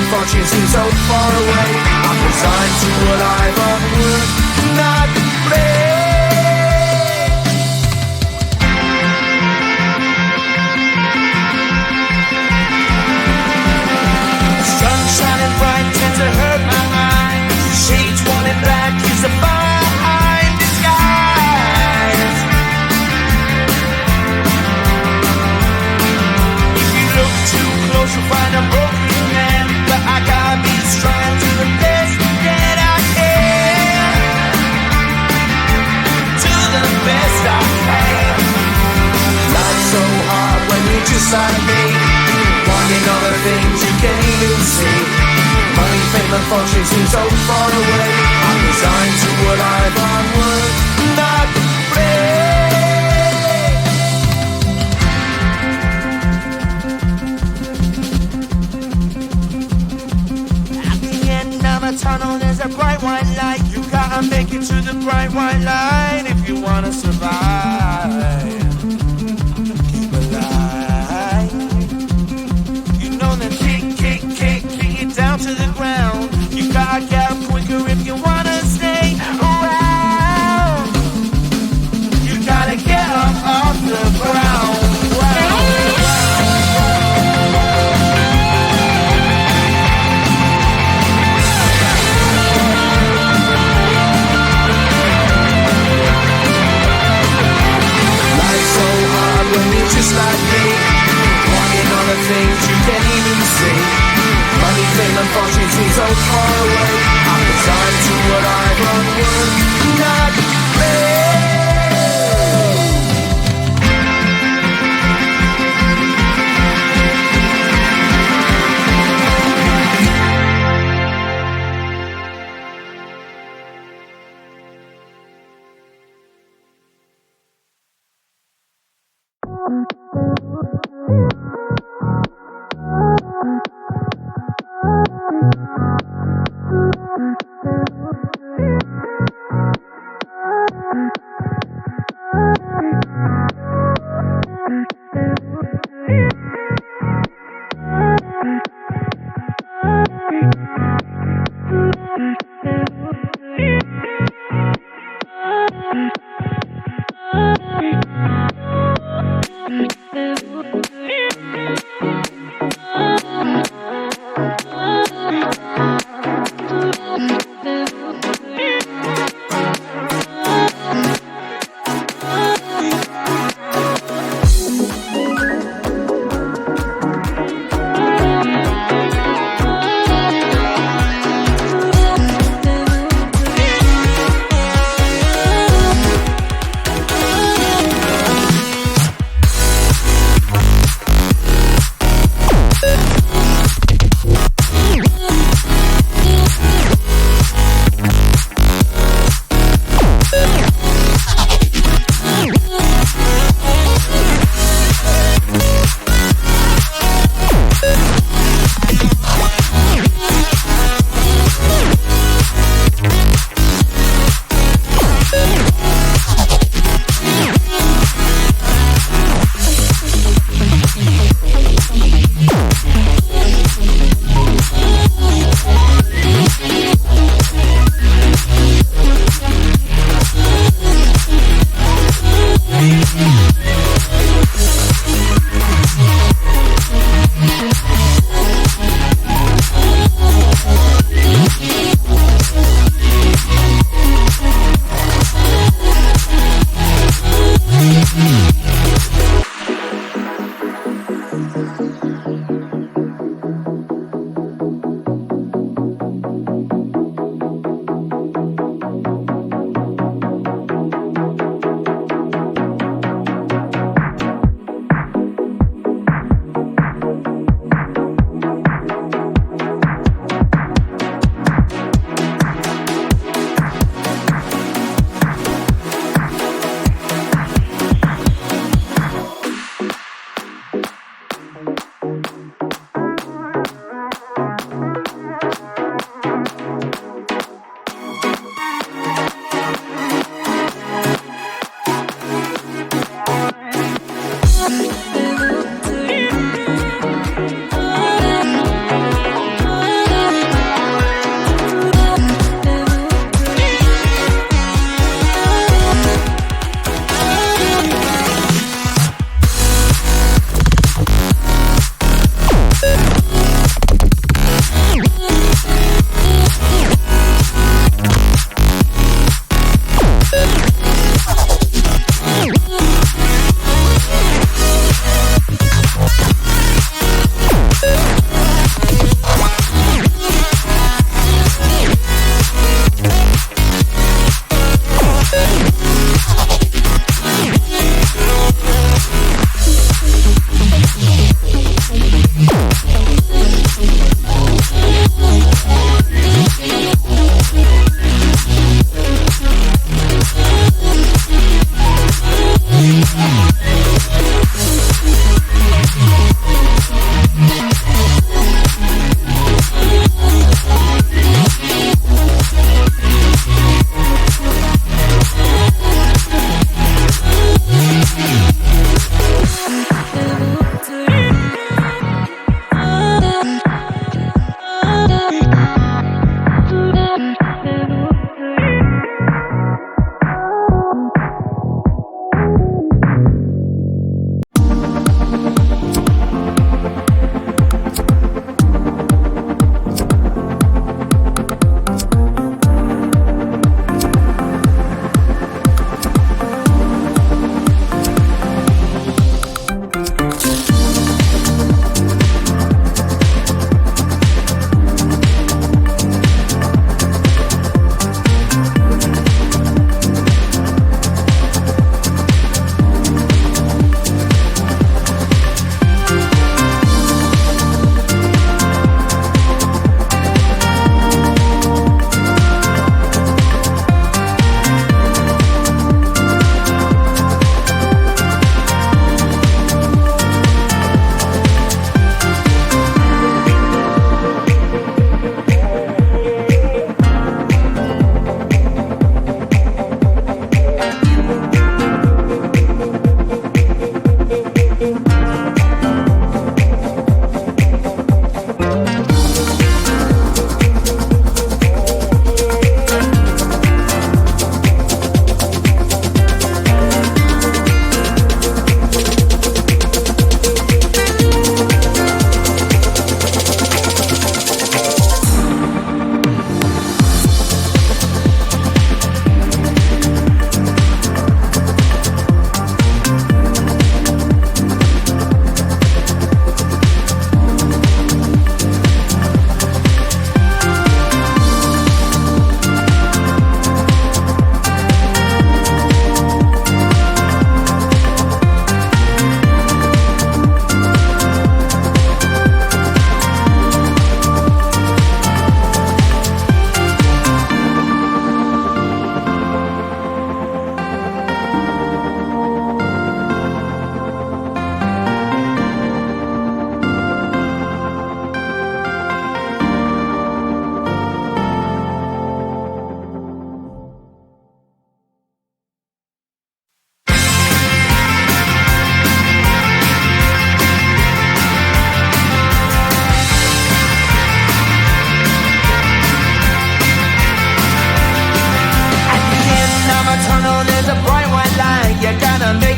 and fortune seem so far away. I'm resigned to what I've unworked, not play. Sun shining bright tends to hurt my eyes. Shades worn in black is a fine disguise. If you look too close, you'll find a broken man. But I gotta be strong to the best that I can. To the best I can. Life's so hard when you're just like me, wanting all the things you can't even see. Money, fame and fortune seem so far away. I'm resigned to what I've unworked, not play. At the end of a tunnel there's a bright white light. You gotta make it to the bright white light if you wanna survive. Keep alive. You know the kick down to the ground. You gotta get up quicker if you wanna stay around. You gotta get up off the ground. Life's so hard when you're just like me, wanting all the things you can't even see. Money, fame and fortune seem so far away. I'm resigned to what I've unworked, not play.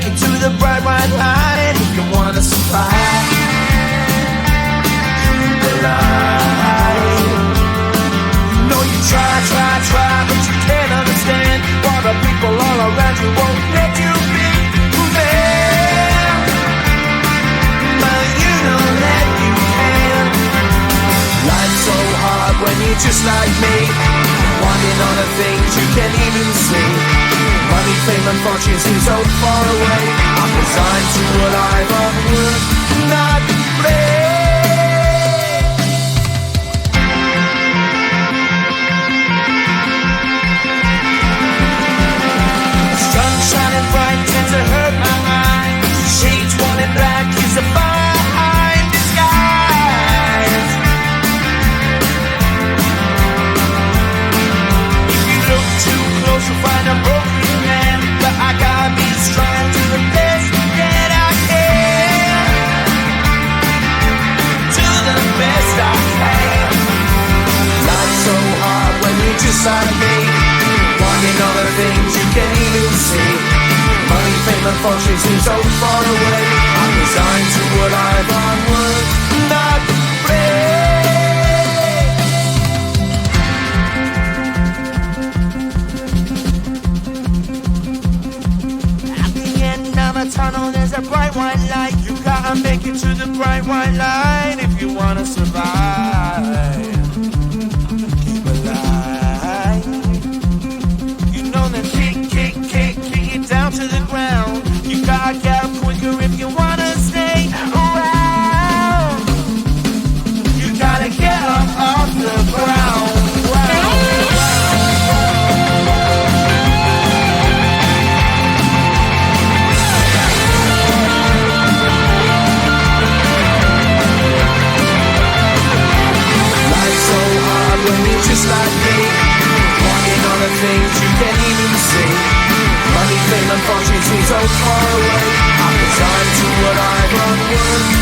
it to the bright white line if you wanna survive. Keep alive. No, you try, but you can't understand why the people all around you won't let you be who they are. But you know that you can. Life's so hard when you're just like me, wanting all the things you can't even see. Money, fame and fortune seem so far away. I'm resigned to what I've unworked, not play. Sun shining bright tends to hurt my eyes. Shades worn in black is a fine disguise. If you look too close you'll find a broken man, but I gotta be strong to the best that I can. To the best I can. Life's so hard when you're just like me, wanting all the things you can't even see. Money, fame and fortune seem so far away. I'm resigned to what I've unworked, not at the end of a tunnel there's a bright white light. You gotta make it to the bright white light if you wanna survive. Keep alive. You know that kick it down to the ground. You gotta get up quicker if you wanna stay around. You gotta get up off the ground. Just like me, wanting all the things you can't even see. Money, fame and fortune seem so far away. I'm resigned to what I've unworked.